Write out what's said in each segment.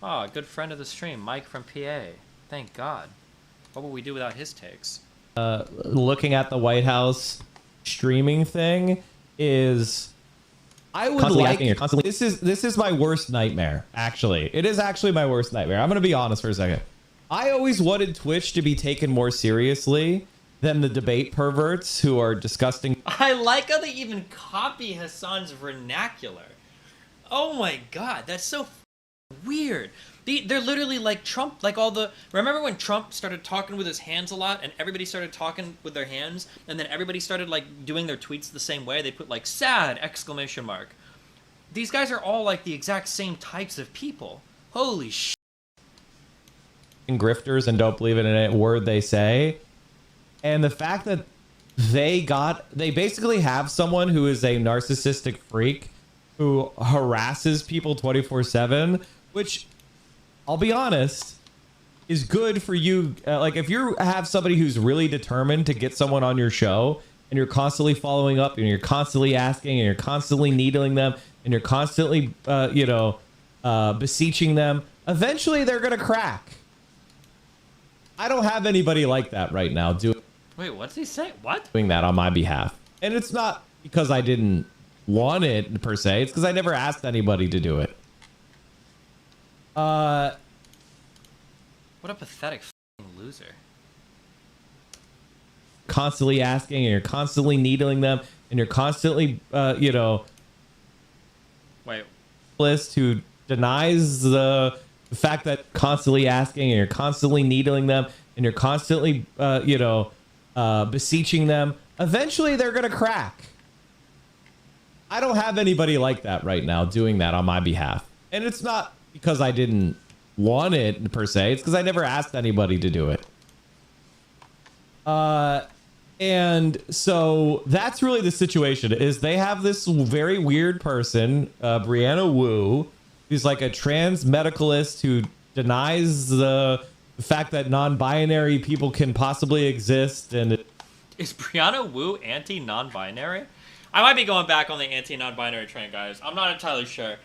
Oh, good friend of the stream, Mike from PA. Thank God. What would we do without his takes? Looking at the White House streaming thing is, I would this is my worst nightmare. Actually, it is actually my worst nightmare. I'm gonna be honest for a second. I always wanted Twitch to be taken more seriously than the debate perverts who are disgusting. I like how they even copy Hasan's vernacular. Oh my God, that's so weird. They're literally like Trump, like all the... Remember when Trump started talking with his hands a lot and everybody started talking with their hands and then everybody started like doing their tweets the same way? They put like sad exclamation mark. These guys are all like the exact same types of people. Holy shit. Grifters and don't believe in a word they say. And the fact that they basically have someone who is a narcissistic freak who harasses people 24/7, which I'll be honest is good for you. Like if you have somebody who's really determined to get someone on your show and you're constantly following up and you're constantly asking and you're constantly needling them and you're constantly, beseeching them, eventually they're going to crack. I don't have anybody like that right now Wait, what's he say? What? Doing that on my behalf. And it's not because I didn't want it per se. It's because I never asked anybody to do it. What a pathetic loser. Constantly asking and you're constantly needling them and you're constantly, Wait. List who denies the fact that constantly asking and you're constantly needling them and you're constantly, beseeching them, eventually they're going to crack. I don't have anybody like that right now doing that on my behalf. And it's not because I didn't want it per se. It's because I never asked anybody to do it. And so that's really the situation is they have this very weird person, Brianna Wu, who's like a trans medicalist who denies the fact that non-binary people can possibly exist. And is Brianna Wu anti-non-binary? I might be going back on the anti-non-binary train, guys. I'm not entirely sure.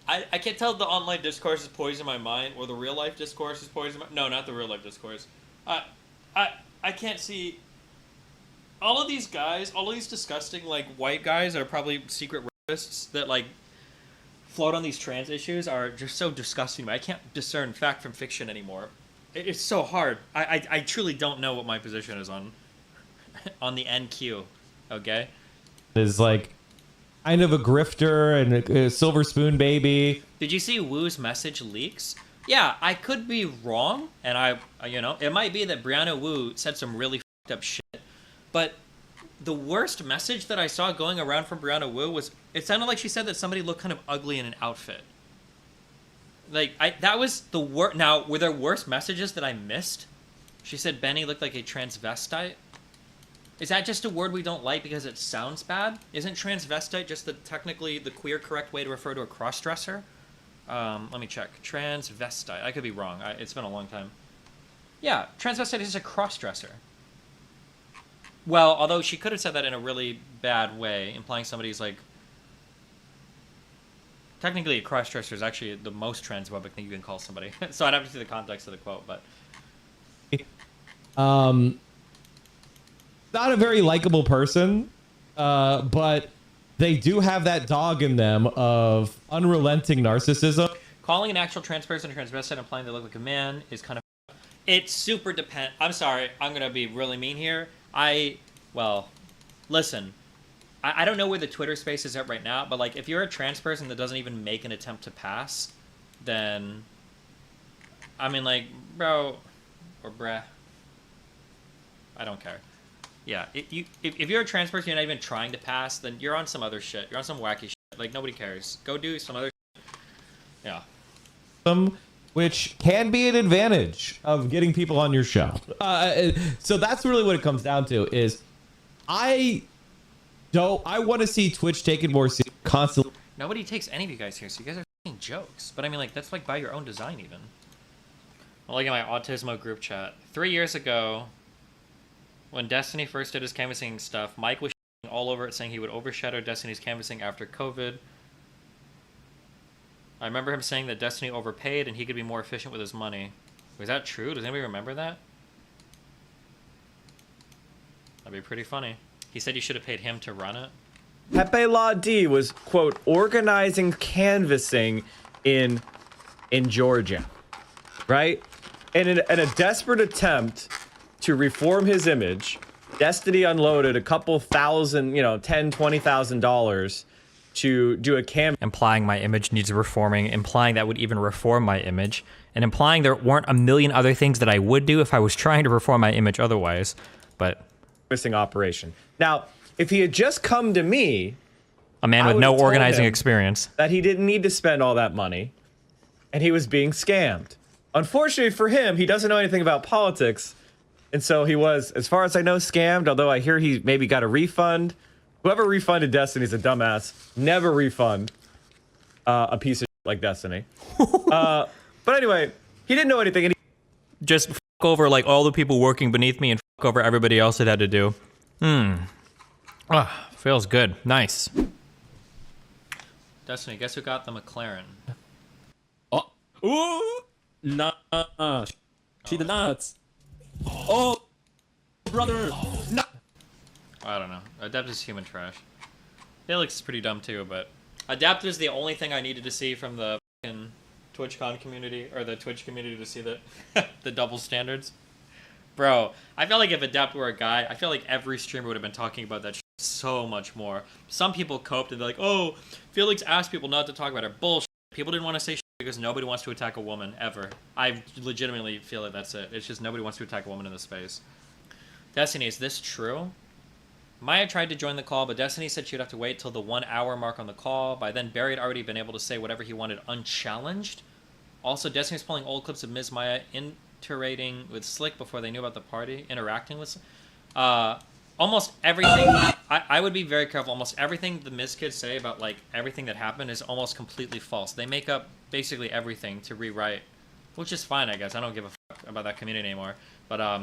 I can't tell if the online discourse is poisoning my mind or the real life discourse is poisoning my... No, not the real life discourse. I can't see... All of these guys, all of these disgusting, like, white guys that are probably secret rapists that, like, float on these trans issues are just so disgusting. I can't discern fact from fiction anymore. It's so hard. I truly don't know what my position is on the NQ, okay? Is like kind of a grifter and a silver spoon baby. Did you see Wu's message leaks? Yeah, I could be wrong, and it might be that Brianna Wu said some really fucked up shit, but the worst message that I saw going around from Brianna Wu was, it sounded like she said that somebody looked kind of ugly in an outfit. Like, that was the worst. Now, were there worse messages that I missed? She said Benny looked like a transvestite. Is that just a word we don't like because it sounds bad? Isn't transvestite just technically the queer correct way to refer to a crossdresser? Let me check. Transvestite. I could be wrong. It's been a long time. Yeah, transvestite is a crossdresser. Well, although she could have said that in a really bad way, implying somebody's like... Technically, a crossdresser is actually the most transphobic thing you can call somebody. So I'd have to see the context of the quote, but... Not a very likable person, but they do have that dog in them of unrelenting narcissism. Calling an actual trans person a transvestite implying they look like a man is kind of... It's super I'm sorry, I'm going to be really mean here. Well, listen. I don't know where the Twitter space is at right now, but like if you're a trans person that doesn't even make an attempt to pass, then... I mean, like, bro, or bruh. I don't care. Yeah, if you're a trans person, you're not even trying to pass, then you're on some other shit. You're on some wacky shit. Like, nobody cares. Go do some other shit. Yeah. Which can be an advantage of getting people on your show. So that's really what it comes down to is I want to see Twitch taken more seriously constantly. Nobody takes any of you guys here, so you guys are f***ing jokes. But I mean, like, that's like by your own design even. I'll look at my Autismo group chat. 3 years ago... When Destiny first did his canvassing stuff, Mike was all over it saying he would overshadow Destiny's canvassing after COVID. I remember him saying that Destiny overpaid and he could be more efficient with his money. Was that true? Does anybody remember that? That'd be pretty funny. He said you should have paid him to run it. Pepe La D was, quote, organizing canvassing in Georgia, right? And in a desperate attempt to reform his image, Destiny unloaded a couple thousand, $10,000-$20,000 to do a implying my image needs reforming, implying that would even reform my image, and implying there weren't a million other things that I would do if I was trying to reform my image otherwise. But missing operation. Now, if he had just come to me, a man with no organizing experience, that he didn't need to spend all that money, and he was being scammed. Unfortunately for him, he doesn't know anything about politics, and so he was, as far as I know, scammed. Although I hear he maybe got a refund. Whoever refunded Destiny is a dumbass. Never refund a piece of shit like Destiny. But anyway, he didn't know anything. And he just fuck over like all the people working beneath me and fuck over everybody else it had to do. Feels good. Nice. Destiny, guess who got the McLaren? Oh, ooh, nah, she did not. Oh, brother, no. I don't know. Adapter's human trash. Felix is pretty dumb too, but Adapter's the only thing I needed to see from the fucking TwitchCon community, or the Twitch community, to see the the double standards. Bro, I feel like if Adapt were a guy, I feel like every streamer would have been talking about that shit so much more. Some people coped and they're like, oh, Felix asked people not to talk about her. Bullshit. People didn't want to say shit because nobody wants to attack a woman, ever. I legitimately feel like that's it. It's just nobody wants to attack a woman in this space. Destiny, is this true? Maya tried to join the call, but Destiny said she'd have to wait till the 1 hour mark on the call. By then, Barry had already been able to say whatever he wanted unchallenged. Also, Destiny was pulling old clips of Ms. Maya iterating with Slick before they knew about the party, interacting with... almost everything... I would be very careful. Almost everything the Miz kids say about, like, everything that happened is almost completely false. They make up basically everything to rewrite, which is fine, I guess. I don't give a fuck about that community anymore. But,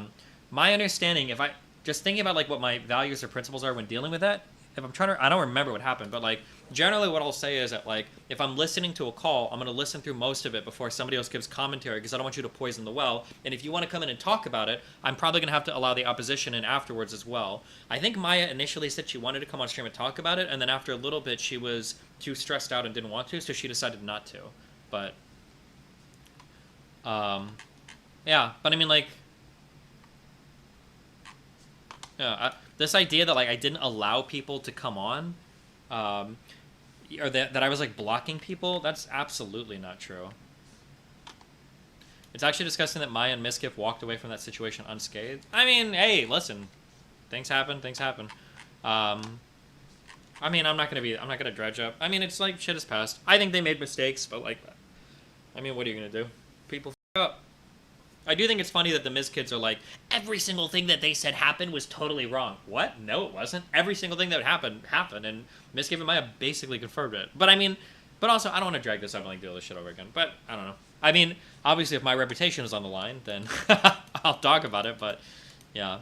my understanding, if I... Just thinking about, like, what my values or principles are when dealing with that, if I'm trying to... I don't remember what happened, but, like, generally what I'll say is that, like, if I'm listening to a call, I'm going to listen through most of it before somebody else gives commentary, because I don't want you to poison the well. And if you want to come in and talk about it, I'm probably going to have to allow the opposition in afterwards as well. I think Maya initially said she wanted to come on stream and talk about it, and then after a little bit, she was too stressed out and didn't want to, so she decided not to. But, yeah, but I mean, like... Yeah, this idea that, like, I didn't allow people to come on, or that I was, like, blocking people, that's absolutely not true. It's actually disgusting that Maya and Miskiff walked away from that situation unscathed. I mean, hey, listen, things happen, things happen. I mean, I'm not gonna dredge up. I mean, it's like, shit has passed. I think they made mistakes, but, like, I mean, what are you gonna do? People f up. I do think it's funny that the Miz kids are like, every single thing that they said happened was totally wrong. What? No, it wasn't. Every single thing that happened, and Miz and Maya basically confirmed it. But I mean, but also, I don't want to drag this up and, like, do all this shit over again. But, I don't know. I mean, obviously, if my reputation is on the line, then I'll talk about it, but, yeah.